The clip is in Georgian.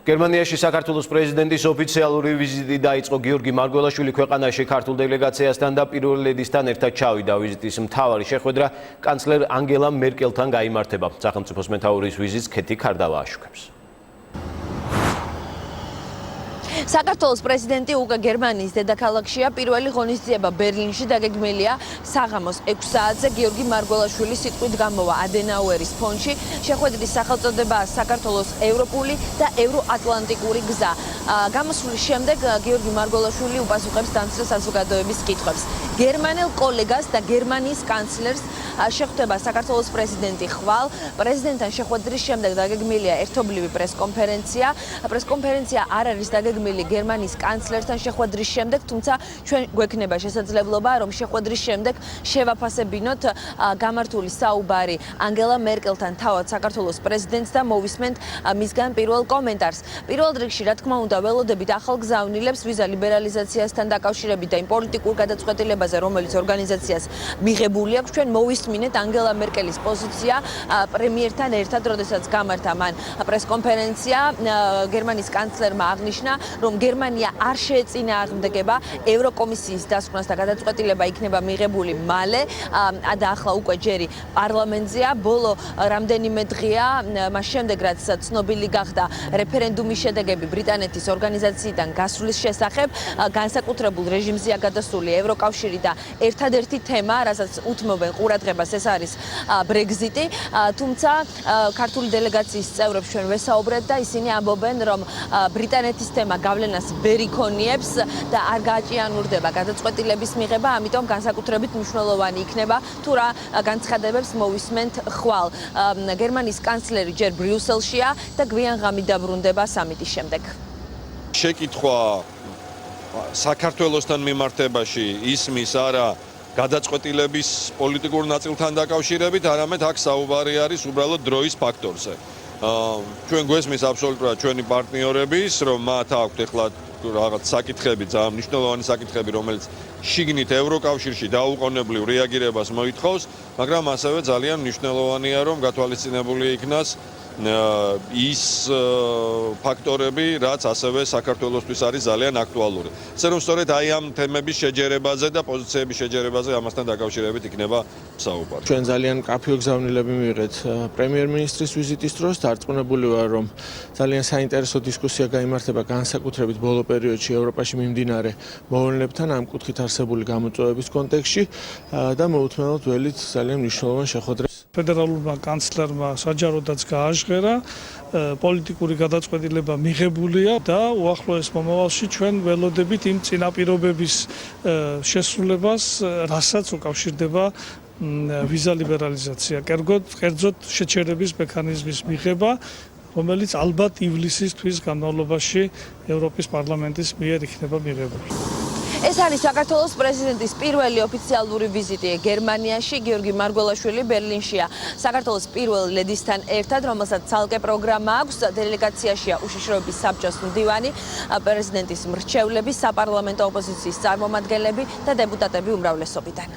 გერმანიაში საქართველოს პრეზიდენტის ოფიციალური ვიზიტი დაიწყო. გიორგი მარგველაშვილი ქვეყანაში ქართულ დელეგაციასთან და პირველ ლედისთან ერთად ჩავიდა. ვიზიტის მთავარი შეხვედრა კანცლერ ანგელა მერკელთან გაიმართება. სახელმწიფოს მეთაურის ვიზიტს ქეთი ქარდავა აშუქებს. საქართველოს პრეზიდენტი უკვე გერმანიის დედაქალაქშია. პირველი ღონისძიება ბერლინში დაგეგმილია საღამოს 6 საათზე. გიორგი მარგველაშვილი სიტყვით გამოვა ადენაუერის ფონდში. შეხვედრის სახელწოდებაა საქართველოს ევროპული და ევროატლანტიკური გზა. გამოსვლის შემდეგ გიორგი მარგველაშვილი უპასუხებს დამცრე საზოგადოების კითხვებს. გერმანელ კოლეგას და გერმანიის კანცლერს შეხვდება საქართველოს პრეზიდენტი ხვალ. პრეზიდენტთან შეხვედრის შემდეგ დაგეგმილია ერთობლივი პრესკონფერენცია. პრესკონფერენცია არ არის დაგეგმილი გერმანიის კანცლერთან შეხვედრის შემდეგ, თუმცა ჩვენ გვექნება შესაძლებლობა, რომ შეხვედრის შემდეგ შევაფასებინოთ გამართული საუბარი ანგელა მერკელთან, თავად საქართველოს პრეზიდენტს და მოვისმენთ მისგან პირველ კომენტარს. პირველ რიგში, რა თქმა უნდა, ველოდებით ახალ გზავნილებს ვიზა ლიბერალიზაციასთან დაკავშირებით და იმ პოლიტიკურ გადაწყვეტილებაზე, რომელიც ორგანიზაციას მიღებული აქვს, ჩვენ მოვისმინეთ ანგელა მერკელის პოზიცია პრემიერთან ერთად, როდესაც გამართა მან პრესკონფერენცია. გერმანიის კანცლერმა აღნიშნა, რომ გერმანია არ შეეწინააღმდეგება ევროკომისიის დასკვნას და გადაწყვეტილება იქნება მიღებული მალე და ახლა უკვე ჯერი პარლამენტზეა. ბოლო რამდენიმე დღეა მას შემდეგ, რაც ცნობილი გახდა რეფერენდუმის შედეგები ბრიტანეთის ორგანიზაციიდან გასვლის შესახებ, განსაკუთრებულ რეჟიმზეა გადასული ევროკავშირი და ერთადერთი თემა, რასაც უთმობენ ყურადღებას, ეს არის ბრეგზიტი. თუმცა ქართული დელეგაციის წევრებს ჩვენ ვესაუბრეთ და ისინი ამბობენ, რომ ბრიტანეთის თემა გავლენას ვერ იქონიებს და არ გააჭიანურდება გადაწყვეტილების მიღება, ამიტომ განსაკუთრებით მნიშვნელოვანი იქნება თუ რა განცხადებებს მოვისმენთ ხვალ. გერმანიის კანცლერი ჯერ ბრიუსელშია და გვიან ღამით დაბრუნდება სამიტის შემდეგ. შეკითხვა საქართველოსთან მიმართებაში ისმის არა გადაწყვეტილების პოლიტიკურ ნაწილთან დაკავშირებით, არამედ აქ საუბარი არის უბრალოდ დროის ფაქტორზე. ჩვენ გვესმის აბსოლუტურად ჩვენი პარტნიორების, რომ მათ აქვთ ეხლა რაღაც საკითხები, ძალიან მნიშვნელოვანი საკითხები, რომელიც შიგნით ევროკავშირში დაუყოვნებლივ რეაგირებას მოითხოვს, მაგრამ ასევე ძალიან მნიშვნელოვანია, რომ გათვალისწინებული იქნას ის ფაქტორები, რაც ასევე საქართველოსთვის არის ძალიან აქტუალური. ასე რომ სწორედ აი ამ თემების შეჯერებაზე და პოზიციების შეჯერებაზე ამასთან დაკავშირებით იქნება საუბარი. ჩვენ ძალიან კაფეო გზავნილები მივიღეთ პრემიერ-მინისტრის ვიზიტის დროს. დარწმუნებული ვარ, რომ ძალიან საინტერესო დისკუსია გაიმართება განსაკუთრებით ბოლო პერიოდში ევროპაში მიმდინარე მოვლენებთან ამ კუთხით არსებული გამოწვევების კონტექსტში და მოუთმენლად ველით ძალიან მნიშვნელოვან შეხვედრას. ფედერალურმა კანცლერმა საჯაროდაც გააჟღერა, პოლიტიკური გადაწყვეტილება მიღებულია და უახლოეს მომავალში ჩვენ ველოდებით იმ წინაპირობების შესრულებას, რასაც უკავშირდება ვიზა ლიბერალიზაცია, კერძოდ შეჩერების მექანიზმის მიღება, რომელიც ალბათ ივლისის თვის განმავლობაში ევროპის პარლამენტის მიერ იქნება მიღებული. ეს არის საქართველოს პრეზიდენტის პირველი ოფიციალური ვიზიტი გერმანიაში. გიორგი მარგველაშვილი ბერლინშია საქართველოს პირველ ლედისთან ერთად, რომელსაც ცალკე პროგრამა აქვს. დელეგაციაშია უშიშროების საბჭოს მდივანი, პრეზიდენტის მრჩევლები, საპარლამენტო ოპოზიციის წარმომადგენლები და დეპუტატები უმრავლესობიდან.